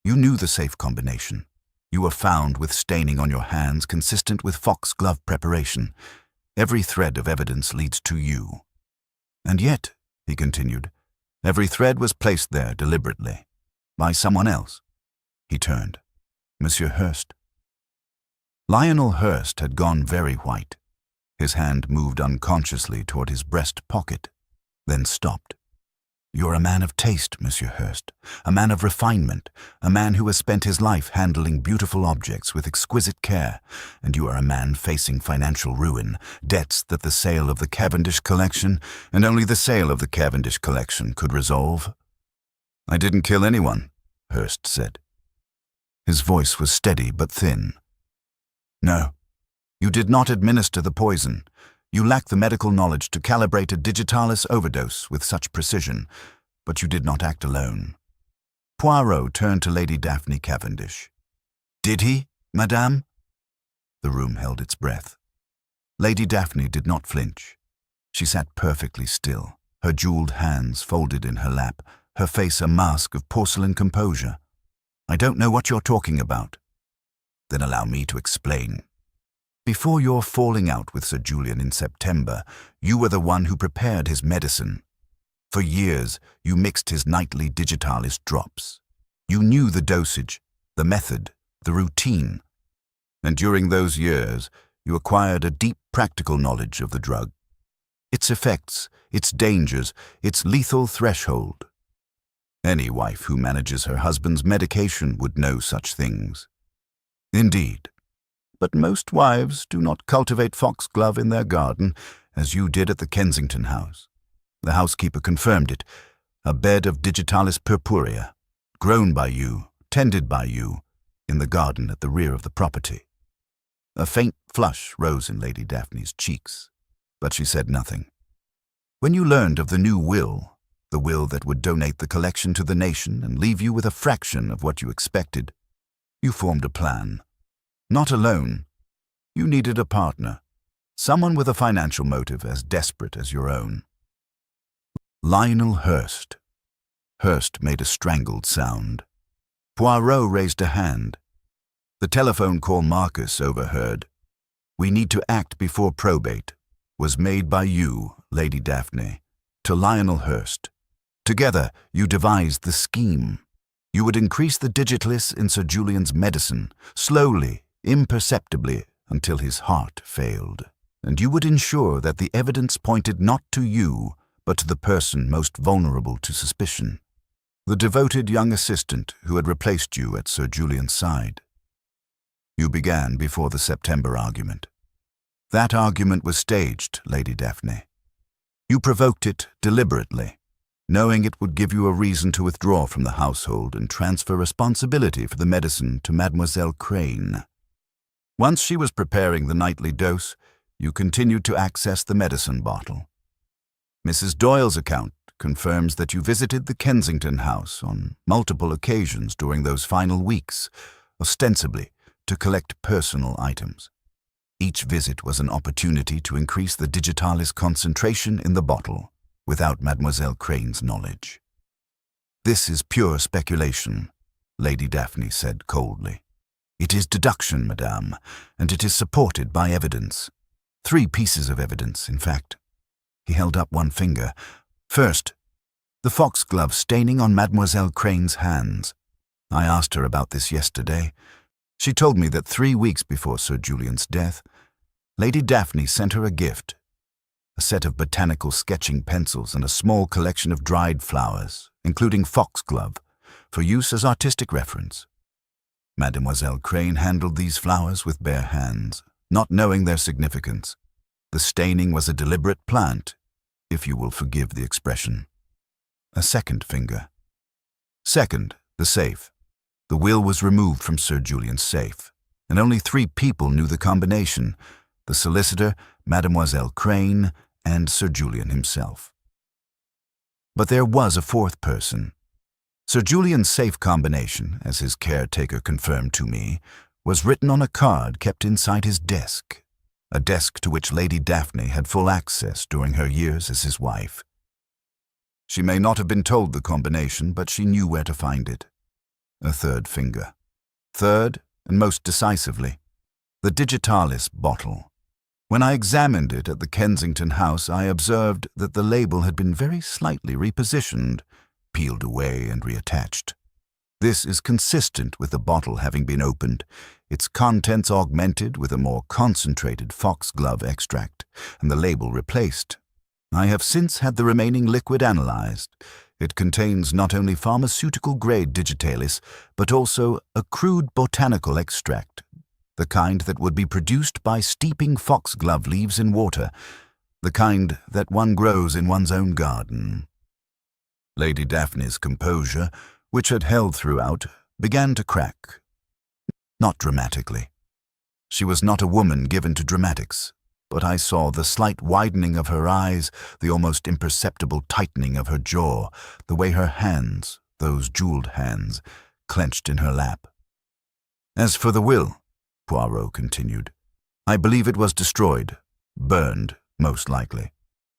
A: You knew the safe combination. You were found with staining on your hands consistent with foxglove preparation. Every thread of evidence leads to you. And yet," he continued, "every thread was placed there deliberately, by someone else." He turned. "Monsieur Hurst." Lionel Hurst had gone very white. His hand moved unconsciously toward his breast pocket, then stopped. You're a man of taste, Monsieur Hurst, a man of refinement, a man who has spent his life handling beautiful objects with exquisite care, and you are a man facing financial ruin, debts that the sale of the Cavendish collection, and only the sale of the Cavendish collection, could resolve. I didn't kill anyone, Hurst said. His voice was steady but thin. No, you did not administer the poison. You lack the medical knowledge to calibrate a digitalis overdose with such precision, but you did not act alone. Poirot turned to Lady Daphne Cavendish. Did he, madame? The room held its breath. Lady Daphne did not flinch. She sat perfectly still, her jeweled hands folded in her lap, her face a mask of porcelain composure. I don't know what you're talking about. Then allow me to explain. Before your falling out with Sir Julian in September, you were the one who prepared his medicine. For years, you mixed his nightly digitalis drops. You knew the dosage, the method, the routine. And during those years, you acquired a deep practical knowledge of the drug. Its effects, its dangers, its lethal threshold. Any wife who manages her husband's medication would know such things. Indeed. But most wives do not cultivate foxglove in their garden, as you did at the Kensington house. The housekeeper confirmed it, a bed of digitalis purpurea, grown by you, tended by you, in the garden at the rear of the property. A faint flush rose in Lady Daphne's cheeks, but she said nothing. When you learned of the new will, the will that would donate the collection to the nation and leave you with a fraction of what you expected, you formed a plan. Not alone. You needed a partner, someone with a financial motive as desperate as your own. Lionel Hurst. Hurst made a strangled sound. Poirot raised a hand. The telephone call Marcus overheard. We need to act before probate was made by you, Lady Daphne, to Lionel Hurst. Together, you devised the scheme. You would increase the digitalis in Sir Julian's medicine, slowly, imperceptibly, until his heart failed, and you would ensure that the evidence pointed not to you, but to the person most vulnerable to suspicion, the devoted young assistant who had replaced you at Sir Julian's side. You began before the September argument. That argument was staged, Lady Daphne. You provoked it deliberately, knowing it would give you a reason to withdraw from the household and transfer responsibility for the medicine to Mademoiselle Crane. Once she was preparing the nightly dose, you continued to access the medicine bottle. Mrs. Doyle's account confirms that you visited the Kensington house on multiple occasions during those final weeks, ostensibly to collect personal items. Each visit was an opportunity to increase the digitalis concentration in the bottle, without Mademoiselle Crane's knowledge. This is pure speculation, Lady Daphne said coldly. It is deduction, madame, and it is supported by evidence. 3 pieces of evidence, in fact. He held up one finger. First, the foxglove staining on Mademoiselle Crane's hands. I asked her about this yesterday. She told me that 3 weeks before Sir Julian's death, Lady Daphne sent her a gift, a set of botanical sketching pencils and a small collection of dried flowers, including foxglove, for use as artistic reference. Mademoiselle Crane handled these flowers with bare hands, not knowing their significance. The staining was a deliberate plant, if you will forgive the expression. A second finger. Second, the safe. The will was removed from Sir Julian's safe, and only 3 people knew the combination: the solicitor, Mademoiselle Crane, and Sir Julian himself. But there was a 4th person. Sir Julian's safe combination, as his caretaker confirmed to me, was written on a card kept inside his desk, a desk to which Lady Daphne had full access during her years as his wife. She may not have been told the combination, but she knew where to find it. A 3rd finger. Third, and most decisively, the digitalis bottle. When I examined it at the Kensington house, I observed that the label had been very slightly repositioned, peeled away and reattached. This is consistent with the bottle having been opened, its contents augmented with a more concentrated foxglove extract, and the label replaced. I have since had the remaining liquid analyzed. It contains not only pharmaceutical-grade digitalis, but also a crude botanical extract, the kind that would be produced by steeping foxglove leaves in water, the kind that one grows in one's own garden. Lady Daphne's composure, which had held throughout, began to crack. Not dramatically. She was not a woman given to dramatics, but I saw the slight widening of her eyes, the almost imperceptible tightening of her jaw, the way her hands, those jeweled hands, clenched in her lap. As for the will, Poirot continued, I believe it was destroyed, burned, most likely,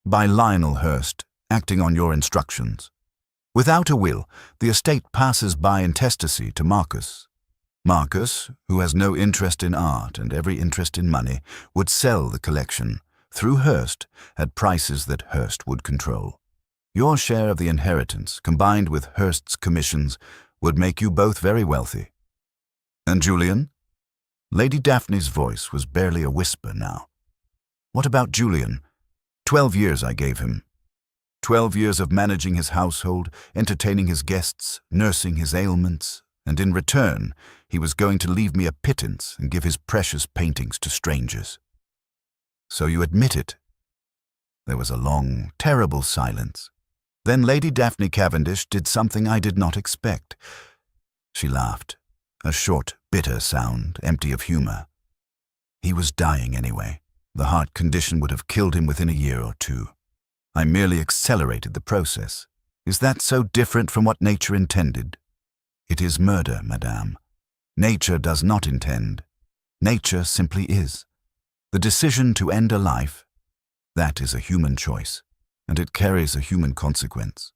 A: by Lionel Hurst, acting on your instructions. Without a will, the estate passes by intestacy to Marcus. Marcus, who has no interest in art and every interest in money, would sell the collection, through Hurst, at prices that Hurst would control. Your share of the inheritance, combined with Hurst's commissions, would make you both very wealthy. And Julian? Lady Daphne's voice was barely a whisper now. What about Julian? 12 years I gave him. 12 years of managing his household, entertaining his guests, nursing his ailments, and in return, he was going to leave me a pittance and give his precious paintings to strangers. So you admit it? There was a long, terrible silence. Then Lady Daphne Cavendish did something I did not expect. She laughed, a short, bitter sound, empty of humor. He was dying anyway. The heart condition would have killed him within a year or two. I merely accelerated the process. Is that so different from what nature intended? It is murder, madame. Nature does not intend. Nature simply is. The decision to end a life, that is a human choice, and it carries a human consequence.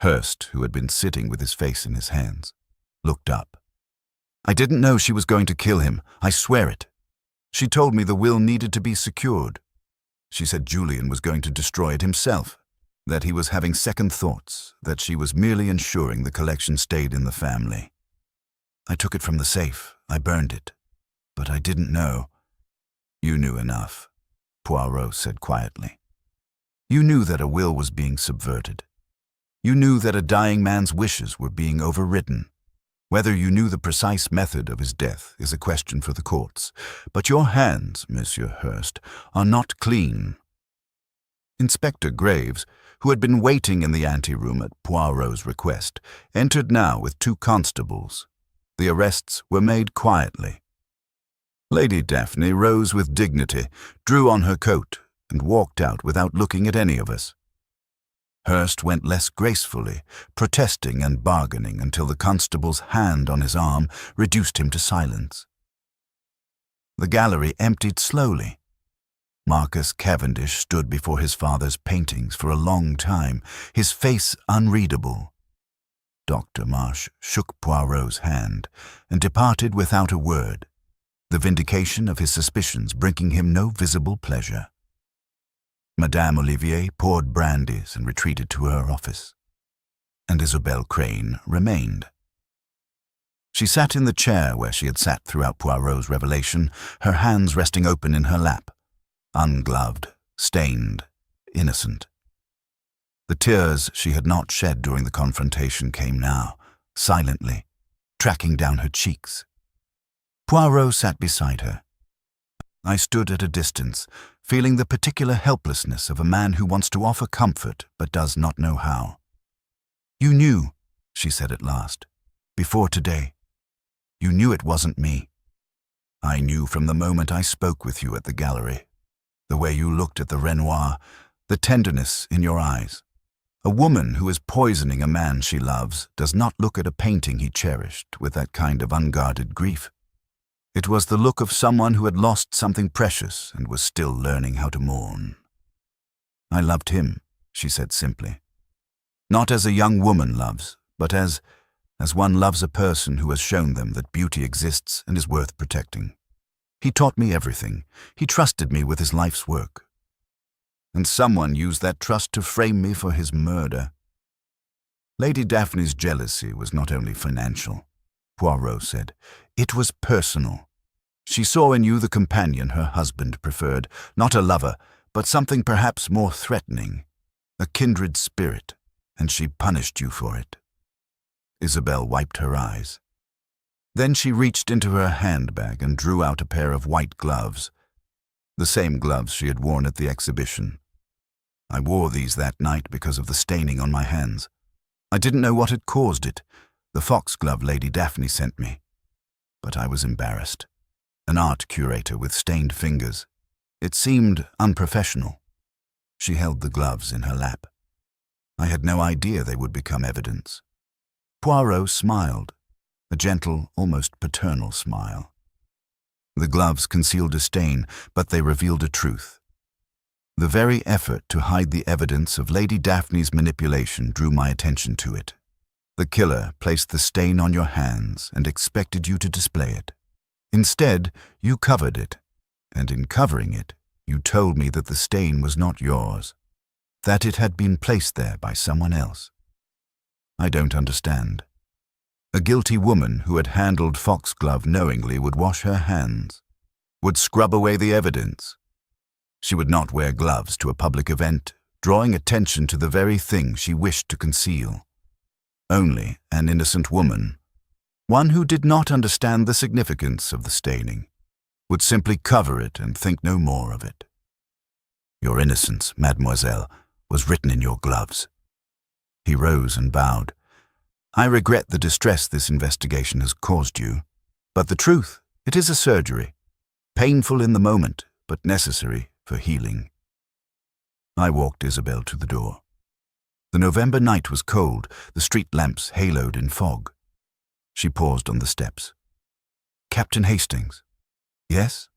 A: Hurst, who had been sitting with his face in his hands, looked up. I didn't know she was going to kill him, I swear it. She told me the will needed to be secured. She said Julian was going to destroy it himself, that he was having second thoughts, that she was merely ensuring the collection stayed in the family. I took it from the safe. I burned it. But I didn't know. You knew enough, Poirot said quietly. You knew that a will was being subverted. You knew that a dying man's wishes were being overridden. Whether you knew the precise method of his death is a question for the courts. But your hands, Monsieur Hurst, are not clean. Inspector Graves, who had been waiting in the anteroom at Poirot's request, entered now with 2 constables. The arrests were made quietly. Lady Daphne rose with dignity, drew on her coat, and walked out without looking at any of us. Hurst went less gracefully, protesting and bargaining until the constable's hand on his arm reduced him to silence. The gallery emptied slowly. Marcus Cavendish stood before his father's paintings for a long time, his face unreadable. Dr. Marsh shook Poirot's hand and departed without a word, the vindication of his suspicions bringing him no visible pleasure. Madame Olivier poured brandies and retreated to her office, and Isabelle Crane remained. She sat in the chair where she had sat throughout Poirot's revelation, her hands resting open in her lap, ungloved, stained, innocent. The tears she had not shed during the confrontation came now, silently, tracking down her cheeks. Poirot sat beside her. I stood at a distance, feeling the particular helplessness of a man who wants to offer comfort but does not know how. You knew, she said at last, before today. You knew it wasn't me. I knew from the moment I spoke with you at the gallery. The way you looked at the Renoir, the tenderness in your eyes. A woman who is poisoning a man she loves does not look at a painting he cherished with that kind of unguarded grief. It was the look of someone who had lost something precious and was still learning how to mourn. I loved him, she said simply. Not as a young woman loves, but as one loves a person who has shown them that beauty exists and is worth protecting. He taught me everything. He trusted me with his life's work. And someone used that trust to frame me for his murder. Lady Daphne's jealousy was not only financial, Poirot said. It was personal. She saw in you the companion her husband preferred, not a lover, but something perhaps more threatening, a kindred spirit. and she punished you for it." Isabel wiped her eyes. Then she reached into her handbag and drew out a pair of white gloves, the same gloves she had worn at the exhibition. I wore these that night because of the staining on my hands. I didn't know what had caused it, the foxglove Lady Daphne sent me. But I was embarrassed. An art curator with stained fingers. It seemed unprofessional. She held the gloves in her lap. I had no idea they would become evidence. Poirot smiled, a gentle, almost paternal smile. The gloves concealed a stain, but they revealed a truth. The very effort to hide the evidence of Lady Daphne's manipulation drew my attention to it. The killer placed the stain on your hands and expected you to display it. Instead, you covered it, and in covering it, you told me that the stain was not yours, that it had been placed there by someone else. I don't understand. A guilty woman who had handled foxglove knowingly would wash her hands, would scrub away the evidence. She would not wear gloves to a public event, drawing attention to the very thing she wished to conceal. Only an innocent woman, one who did not understand the significance of the staining, would simply cover it and think no more of it. Your innocence, mademoiselle, was written in your gloves. He rose and bowed. I regret the distress this investigation has caused you, but the truth, it is a surgery, painful in the moment, but necessary for healing. I walked Isabel to the door. The November night was cold, the street lamps haloed in fog. She paused on the steps. "Captain Hastings." "Yes?"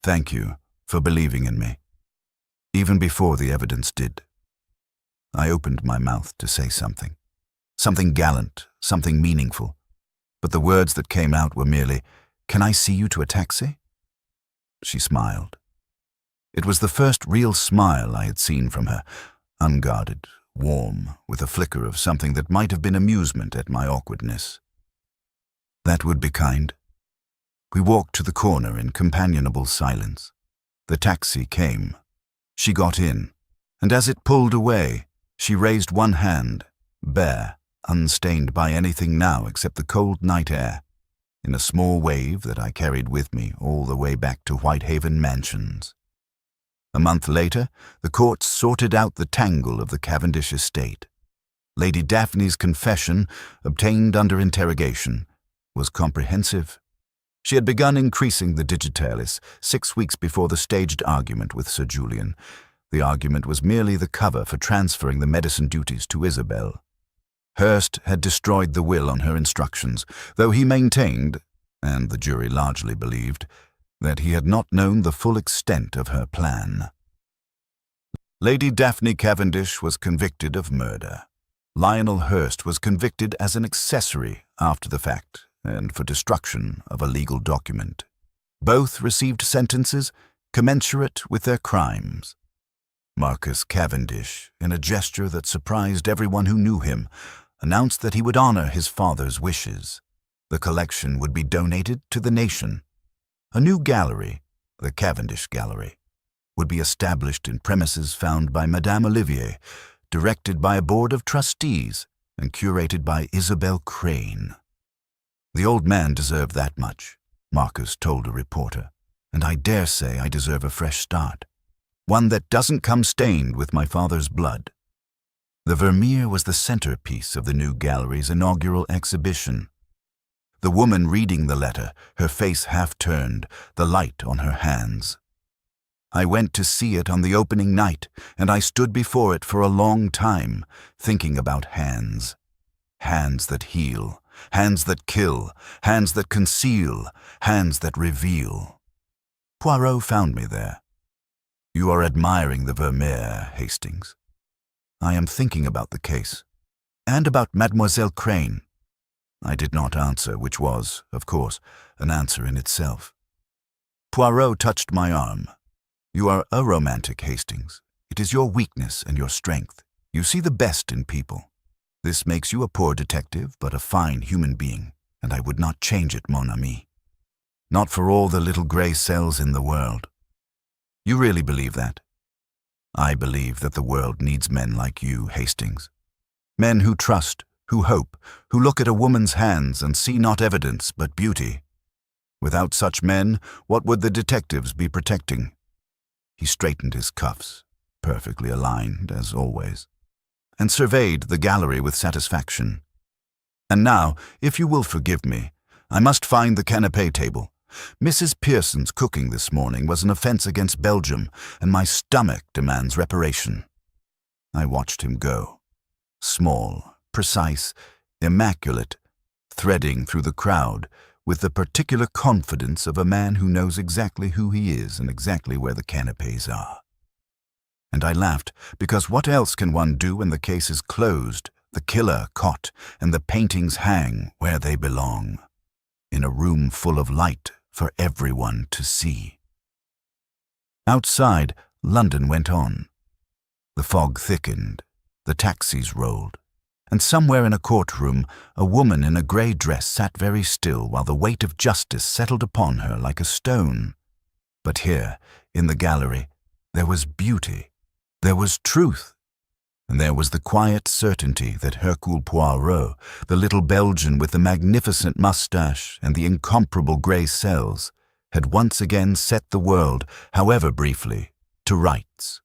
A: "Thank you for believing in me, even before the evidence did." I opened my mouth to say something. Something gallant, something meaningful. But the words that came out were merely, "Can I see you to a taxi?" She smiled. It was the first real smile I had seen from her, unguarded, warm, with a flicker of something that might have been amusement at my awkwardness. "That would be kind." We walked to the corner in companionable silence. The taxi came. She got in, and as it pulled away, she raised one hand, bare, unstained by anything now except the cold night air, in a small wave that I carried with me all the way back to Whitehaven Mansions. A month later, the courts sorted out the tangle of the Cavendish estate. Lady Daphne's confession, obtained under interrogation, was comprehensive. She had begun increasing the digitalis 6 weeks before the staged argument with Sir Julian. The argument was merely the cover for transferring the medicine duties to Isabel. Hurst had destroyed the will on her instructions, though he maintained, and the jury largely believed, that he had not known the full extent of her plan. Lady Daphne Cavendish was convicted of murder. Lionel Hurst was convicted as an accessory after the fact and for destruction of a legal document. Both received sentences commensurate with their crimes. Marcus Cavendish, in a gesture that surprised everyone who knew him, announced that he would honor his father's wishes. The collection would be donated to the nation. A new gallery, the Cavendish Gallery, would be established in premises found by Madame Olivier, directed by a board of trustees, and curated by Isabel Crane. The old man deserved that much, Marcus told a reporter, and I dare say I deserve a fresh start, one that doesn't come stained with my father's blood. The Vermeer was the centerpiece of the new gallery's inaugural exhibition. The woman reading the letter, her face half turned, the light on her hands. I went to see it on the opening night, and I stood before it for a long time, thinking about hands. Hands that heal, hands that kill, hands that conceal, hands that reveal. Poirot found me there. "You are admiring the Vermeer, Hastings." "I am thinking about the case, and about Mademoiselle Crane." I did not answer, which was, of course, an answer in itself. Poirot touched my arm. "You are a romantic, Hastings. It is your weakness and your strength. You see the best in people. This makes you a poor detective, but a fine human being, and I would not change it, mon ami. Not for all the little gray cells in the world." "You really believe that?" "I believe that the world needs men like you, Hastings. Men who trust, who hope, who look at a woman's hands and see not evidence but beauty. Without such men, what would the detectives be protecting? He straightened his cuffs, perfectly aligned as always, and surveyed the gallery with satisfaction. And now, if you will forgive me, I must find the canapé table. Mrs. Pearson's cooking this morning was an offense against Belgium, and my stomach demands reparation. I watched him go, small, precise, immaculate, threading through the crowd with the particular confidence of a man who knows exactly who he is and exactly where the canapés are. And I laughed, because what else can one do when the case is closed, the killer caught, and the paintings hang where they belong, in a room full of light for everyone to see? Outside, London went on. The fog thickened, the taxis rolled, and somewhere in a courtroom, a woman in a grey dress sat very still while the weight of justice settled upon her like a stone. But here, in the gallery, there was beauty, there was truth, and there was the quiet certainty that Hercule Poirot, the little Belgian with the magnificent moustache and the incomparable grey cells, had once again set the world, however briefly, to rights.